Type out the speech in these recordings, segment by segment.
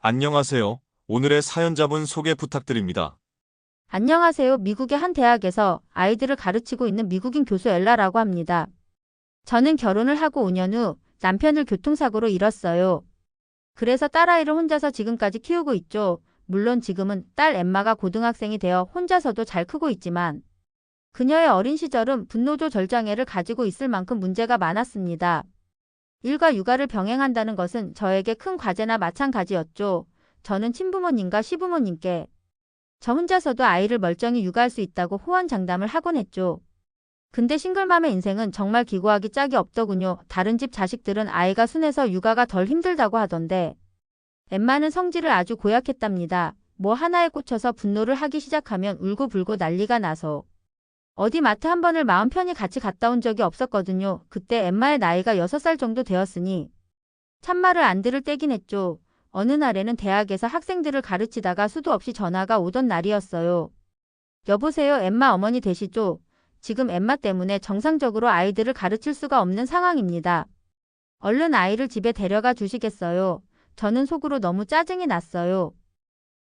안녕하세요. 오늘의 사연자분 소개 부탁드립니다. 안녕하세요. 미국의 한 대학에서 아이들을 가르치고 있는 미국인 교수 엘라라고 합니다. 저는 결혼을 하고 5년 후 남편을 교통사고로 잃었어요. 그래서 딸아이를 혼자서 지금까지 키우고 있죠. 물론 지금은 딸 엠마가 고등학생이 되어 혼자서도 잘 크고 있지만 그녀의 어린 시절은 분노조절장애를 가지고 있을 만큼 문제가 많았습니다. 일과 육아를 병행한다는 것은 저에게 큰 과제나 마찬가지였죠. 저는 친부모님과 시부모님께 저 혼자서도 아이를 멀쩡히 육아할 수 있다고 호언장담을 하곤 했죠. 근데 싱글맘의 인생은 정말 기고하기 짝이 없더군요. 다른 집 자식들은 아이가 순해서 육아가 덜 힘들다고 하던데 엠마는 성질을 아주 고약했답니다. 뭐 하나에 꽂혀서 분노를 하기 시작하면 울고불고 난리가 나서 어디 마트 한 번을 마음 편히 같이 갔다 온 적이 없었거든요. 그때 엠마의 나이가 6살 정도 되었으니 참말을 안 들을 때긴 했죠. 어느 날에는 대학에서 학생들을 가르치다가 수도 없이 전화가 오던 날이었어요. 여보세요, 엠마 어머니 되시죠? 지금 엠마 때문에 정상적으로 아이들을 가르칠 수가 없는 상황입니다. 얼른 아이를 집에 데려가 주시겠어요? 저는 속으로 너무 짜증이 났어요.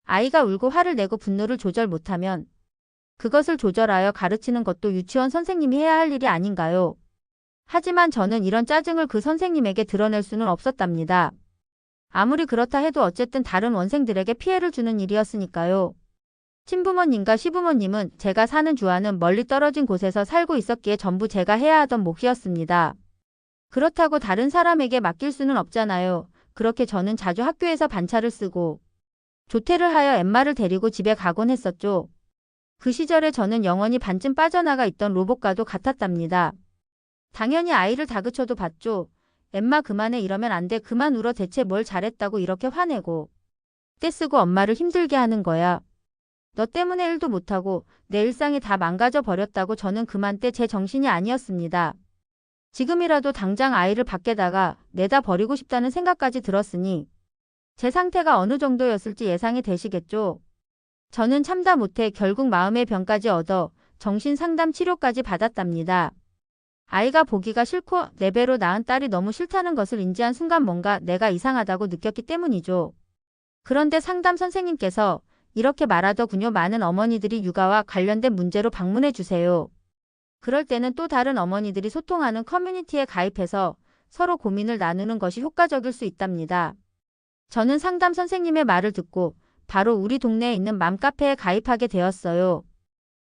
아이가 울고 화를 내고 분노를 조절 못하면 그것을 조절하여 가르치는 것도 유치원 선생님이 해야 할 일이 아닌가요? 하지만 저는 이런 짜증을 그 선생님에게 드러낼 수는 없었답니다. 아무리 그렇다 해도 어쨌든 다른 원생들에게 피해를 주는 일이었으니까요. 친부모님과 시부모님은 제가 사는 주와는 멀리 떨어진 곳에서 살고 있었기에 전부 제가 해야 하던 몫이었습니다. 그렇다고 다른 사람에게 맡길 수는 없잖아요. 그렇게 저는 자주 학교에서 반차를 쓰고 조퇴를 하여 엠마를 데리고 집에 가곤 했었죠. 그 시절에 저는 영원히 반쯤 빠져나가 있던 로봇과도 같았답니다. 당연히 아이를 다그쳐도 봤죠. 엠마 그만해, 이러면 안 돼, 그만 울어, 대체 뭘 잘했다고 이렇게 화내고 떼쓰고 엄마를 힘들게 하는 거야. 너 때문에 일도 못하고 내 일상이 다 망가져 버렸다고. 저는 그만때 제 정신이 아니었습니다. 지금이라도 당장 아이를 밖에다가 내다 버리고 싶다는 생각까지 들었으니 제 상태가 어느 정도였을지 예상이 되시겠죠. 저는 참다 못해 결국 마음의 병까지 얻어 정신상담 치료까지 받았답니다. 아이가 보기가 싫고 내 배로 낳은 딸이 너무 싫다는 것을 인지한 순간 뭔가 내가 이상하다고 느꼈기 때문이죠. 그런데 상담 선생님께서 이렇게 말하더군요. 많은 어머니들이 육아와 관련된 문제로 방문해 주세요. 그럴 때는 또 다른 어머니들이 소통하는 커뮤니티에 가입해서 서로 고민을 나누는 것이 효과적일 수 있답니다. 저는 상담 선생님의 말을 듣고 바로 우리 동네에 있는 맘카페에 가입하게 되었어요.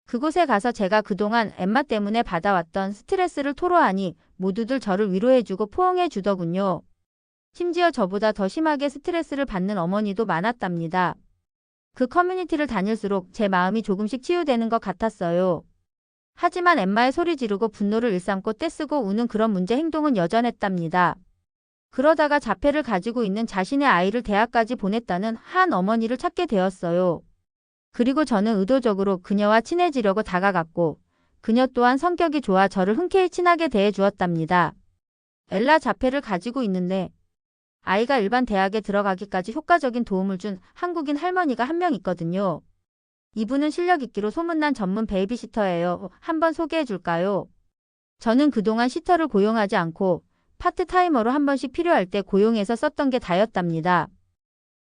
그곳에 가서 제가 그동안 엠마 때문에 받아왔던 스트레스를 토로하니 모두들 저를 위로해주고 포옹해 주더군요. 심지어 저보다 더 심하게 스트레스를 받는 어머니도 많았답니다. 그 커뮤니티를 다닐수록 제 마음이 조금씩 치유되는 것 같았어요. 하지만 엠마의 소리 지르고 분노를 일삼고 떼쓰고 우는 그런 문제 행동은 여전했답니다. 그러다가 자폐를 가지고 있는 자신의 아이를 대학까지 보냈다는 한 어머니를 찾게 되었어요. 그리고 저는 의도적으로 그녀와 친해지려고 다가갔고 그녀 또한 성격이 좋아 저를 흔쾌히 친하게 대해 주었답니다. 엘라 자폐를 가지고 있는데 아이가 일반 대학에 들어가기까지 효과적인 도움을 준 한국인 할머니가 한 명 있거든요. 이분은 실력 있기로 소문난 전문 베이비시터예요. 한번 소개해 줄까요? 저는 그동안 시터를 고용하지 않고 파트타이머로 한 번씩 필요할 때 고용해서 썼던 게 다였답니다.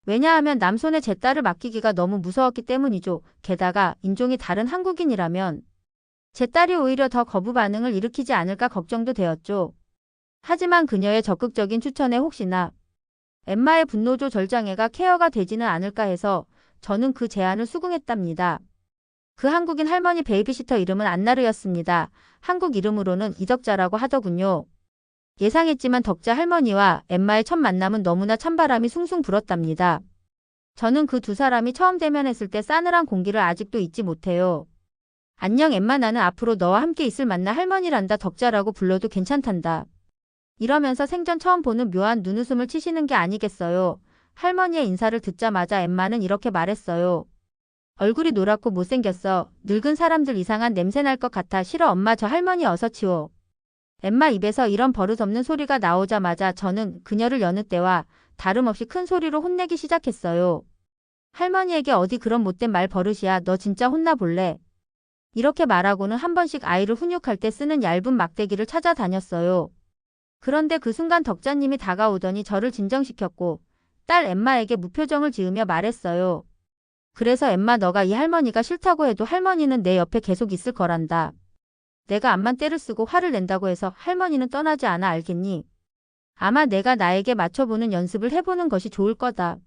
왜냐하면 남손에 제 딸을 맡기기가 너무 무서웠기 때문이죠. 게다가 인종이 다른 한국인이라면 제 딸이 오히려 더 거부 반응을 일으키지 않을까 걱정도 되었죠. 하지만 그녀의 적극적인 추천에 혹시나 엠마의 분노 조절 장애가 케어가 되지는 않을까 해서 저는 그 제안을 수긍했답니다. 그 한국인 할머니 베이비시터 이름은 안나르였습니다. 한국 이름으로는 이덕자라고 하더군요. 예상했지만 덕자 할머니와 엠마의 첫 만남은 너무나 찬바람이 숭숭 불었답니다. 저는 그 두 사람이 처음 대면했을 때 싸늘한 공기를 아직도 잊지 못해요. 안녕 엠마, 나는 앞으로 너와 함께 있을 만나 할머니란다. 덕자라고 불러도 괜찮단다. 이러면서 생전 처음 보는 묘한 눈웃음을 치시는 게 아니겠어요. 할머니의 인사를 듣자마자 엠마는 이렇게 말했어요. 얼굴이 노랗고 못생겼어. 늙은 사람들 이상한 냄새 날 것 같아. 싫어 엄마, 저 할머니 어서 치워. 엠마 입에서 이런 버릇없는 소리가 나오자마자 저는 그녀를 여느 때와 다름없이 큰 소리로 혼내기 시작했어요. 할머니에게 어디 그런 못된 말 버릇이야. 너 진짜 혼나볼래? 이렇게 말하고는 한 번씩 아이를 훈육할 때 쓰는 얇은 막대기를 찾아다녔어요. 그런데 그 순간 덕자님이 다가오더니 저를 진정시켰고 딸 엠마에게 무표정을 지으며 말했어요. 그래서 엠마 너가 이 할머니가 싫다고 해도 할머니는 내 옆에 계속 있을 거란다. 내가 암만 떼를 쓰고 화를 낸다고 해서 할머니는 떠나지 않아 알겠니? 아마 내가 나에게 맞춰보는 연습을 해보는 것이 좋을 거다.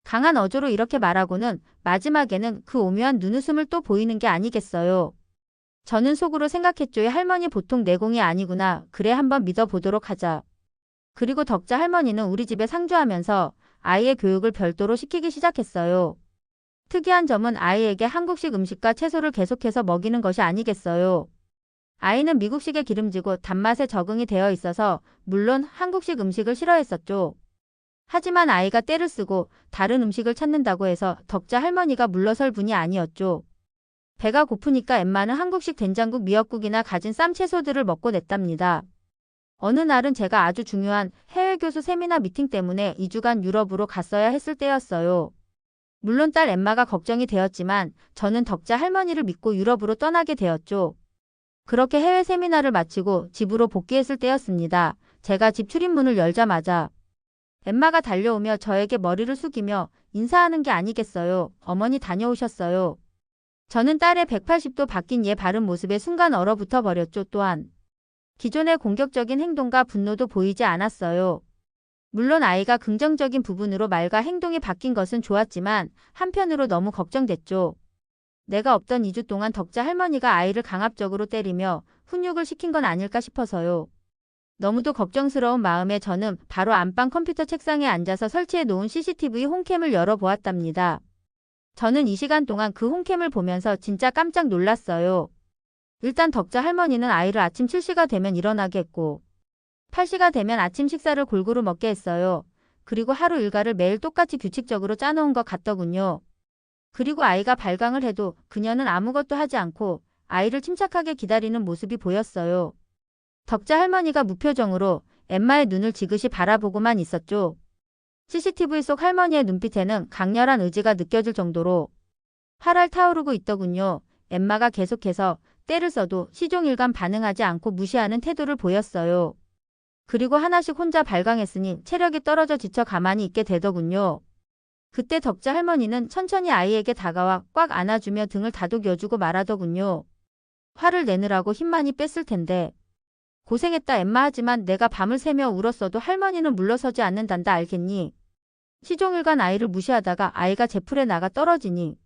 강한 어조로 이렇게 말하고는 마지막에는 그 오묘한 눈웃음을 또 보이는 게 아니겠어요. 저는 속으로 생각했죠. 이 할머니 보통 내공이 아니구나. 그래 한번 믿어보도록 하자. 그리고 덕자 할머니는 우리 집에 상주하면서 아이의 교육을 별도로 시키기 시작했어요. 특이한 점은 아이에게 한국식 음식과 채소를 계속해서 먹이는 것이 아니겠어요. 아이는 미국식에 기름지고 단맛에 적응이 되어 있어서 물론 한국식 음식을 싫어했었죠. 하지만 아이가 떼를 쓰고 다른 음식을 찾는다고 해서 덕자 할머니가 물러설 분이 아니었죠. 배가 고프니까 엠마는 한국식 된장국 미역국이나 가진 쌈 채소들을 먹고 냈답니다. 어느 날은 제가 아주 중요한 해외 교수 세미나 미팅 때문에 2주간 유럽으로 갔어야 했을 때였어요. 물론 딸 엠마가 걱정이 되었지만 저는 덕자 할머니를 믿고 유럽으로 떠나게 되었죠. 그렇게 해외 세미나를 마치고 집으로 복귀했을 때였습니다. 제가 집 출입문을 열자마자 엠마가 달려오며 저에게 머리를 숙이며 인사하는 게 아니겠어요. 어머니 다녀오셨어요. 저는 딸의 180도 바뀐 얘 바른 모습에 순간 얼어붙어 버렸죠. 또한 기존의 공격적인 행동과 분노도 보이지 않았어요. 물론 아이가 긍정적인 부분으로 말과 행동이 바뀐 것은 좋았지만 한편으로 너무 걱정됐죠. 내가 없던 2주 동안 덕자 할머니가 아이를 강압적으로 때리며 훈육을 시킨 건 아닐까 싶어서요. 너무도 걱정스러운 마음에 저는 바로 안방 컴퓨터 책상에 앉아서 설치해 놓은 CCTV 홈캠을 열어보았답니다. 저는 이 시간 동안 그 홈캠을 보면서 진짜 깜짝 놀랐어요. 일단 덕자 할머니는 아이를 아침 7시가 되면 일어나게 했고 8시가 되면 아침 식사를 골고루 먹게 했어요. 그리고 하루 일과를 매일 똑같이 규칙적으로 짜놓은 것 같더군요. 그리고 아이가 발광을 해도 그녀는 아무것도 하지 않고 아이를 침착하게 기다리는 모습이 보였어요. 덕자 할머니가 무표정으로 엠마의 눈을 지그시 바라보고만 있었죠. CCTV 속 할머니의 눈빛에는 강렬한 의지가 느껴질 정도로 활활 타오르고 있더군요. 엠마가 계속해서 떼를 써도 시종일관 반응하지 않고 무시하는 태도를 보였어요. 그리고 하나씩 혼자 발광했으니 체력이 떨어져 지쳐 가만히 있게 되더군요. 그때 덕자 할머니는 천천히 아이에게 다가와 꽉 안아주며 등을 다독여주고 말하더군요. 화를 내느라고 힘 많이 뺐을 텐데. 고생했다 엠마 하지만 내가 밤을 새며 울었어도 할머니는 물러서지 않는단다 알겠니? 시종일관 아이를 무시하다가 아이가 제 풀에 나가 떨어지니.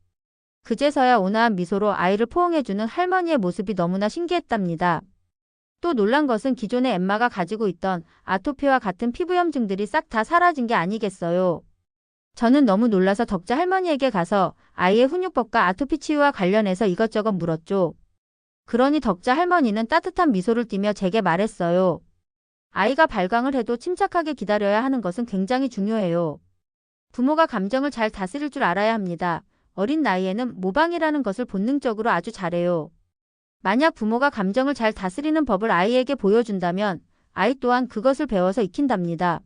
그제서야 온화한 미소로 아이를 포옹해주는 할머니의 모습이 너무나 신기했답니다. 또 놀란 것은 기존의 엠마가 가지고 있던 아토피와 같은 피부염증들이 싹 다 사라진 게 아니겠어요. 저는 너무 놀라서 덕자 할머니에게 가서 아이의 훈육법과 아토피 치유와 관련해서 이것저것 물었죠. 그러니 덕자 할머니는 따뜻한 미소를 띠며 제게 말했어요. 아이가 발광을 해도 침착하게 기다려야 하는 것은 굉장히 중요해요. 부모가 감정을 잘 다스릴 줄 알아야 합니다. 어린 나이에는 모방이라는 것을 본능적으로 아주 잘해요. 만약 부모가 감정을 잘 다스리는 법을 아이에게 보여준다면 아이 또한 그것을 배워서 익힌답니다.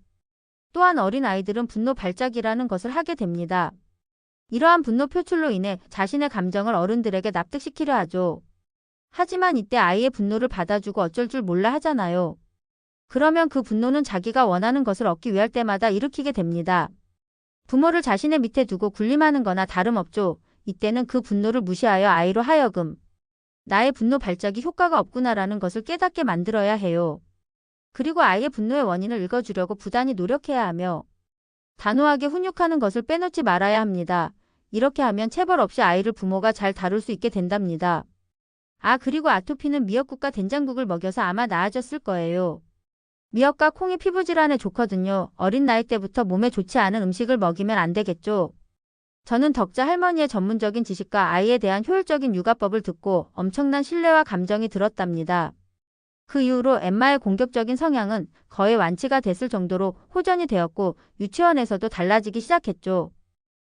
또한 어린 아이들은 분노 발작이라는 것을 하게 됩니다. 이러한 분노 표출로 인해 자신의 감정을 어른들에게 납득시키려 하죠. 하지만 이때 아이의 분노를 받아주고 어쩔 줄 몰라 하잖아요. 그러면 그 분노는 자기가 원하는 것을 얻기 위할 때마다 일으키게 됩니다. 부모를 자신의 밑에 두고 군림하는 거나 다름없죠. 이때는 그 분노를 무시하여 아이로 하여금 나의 분노 발작이 효과가 없구나라는 것을 깨닫게 만들어야 해요. 그리고 아이의 분노의 원인을 읽어주려고 부단히 노력해야 하며 단호하게 훈육하는 것을 빼놓지 말아야 합니다. 이렇게 하면 체벌 없이 아이를 부모가 잘 다룰 수 있게 된답니다. 아 그리고 아토피는 미역국과 된장국을 먹여서 아마 나아졌을 거예요. 미역과 콩이 피부 질환에 좋거든요. 어린 나이 때부터 몸에 좋지 않은 음식을 먹이면 안 되겠죠. 저는 덕자 할머니의 전문적인 지식과 아이에 대한 효율적인 육아법을 듣고 엄청난 신뢰와 감정이 들었답니다. 그 이후로 엠마의 공격적인 성향은 거의 완치가 됐을 정도로 호전이 되었고 유치원에서도 달라지기 시작했죠.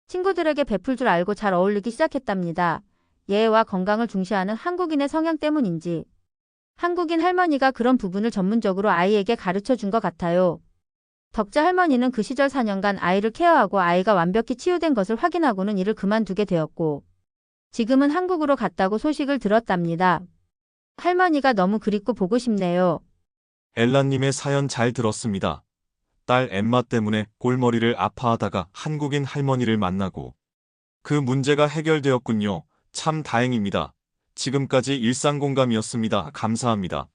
친구들에게 베풀 줄 알고 잘 어울리기 시작했답니다. 예의와 건강을 중시하는 한국인의 성향 때문인지 한국인 할머니가 그런 부분을 전문적으로 아이에게 가르쳐 준 것 같아요. 덕자 할머니는 그 시절 4년간 아이를 케어하고 아이가 완벽히 치유된 것을 확인하고는 일을 그만두게 되었고 지금은 한국으로 갔다고 소식을 들었답니다. 할머니가 너무 그립고 보고 싶네요. 엘라님의 사연 잘 들었습니다. 딸 엠마 때문에 골머리를 아파하다가 한국인 할머니를 만나고 그 문제가 해결되었군요. 참 다행입니다. 지금까지 일상공감이었습니다. 감사합니다.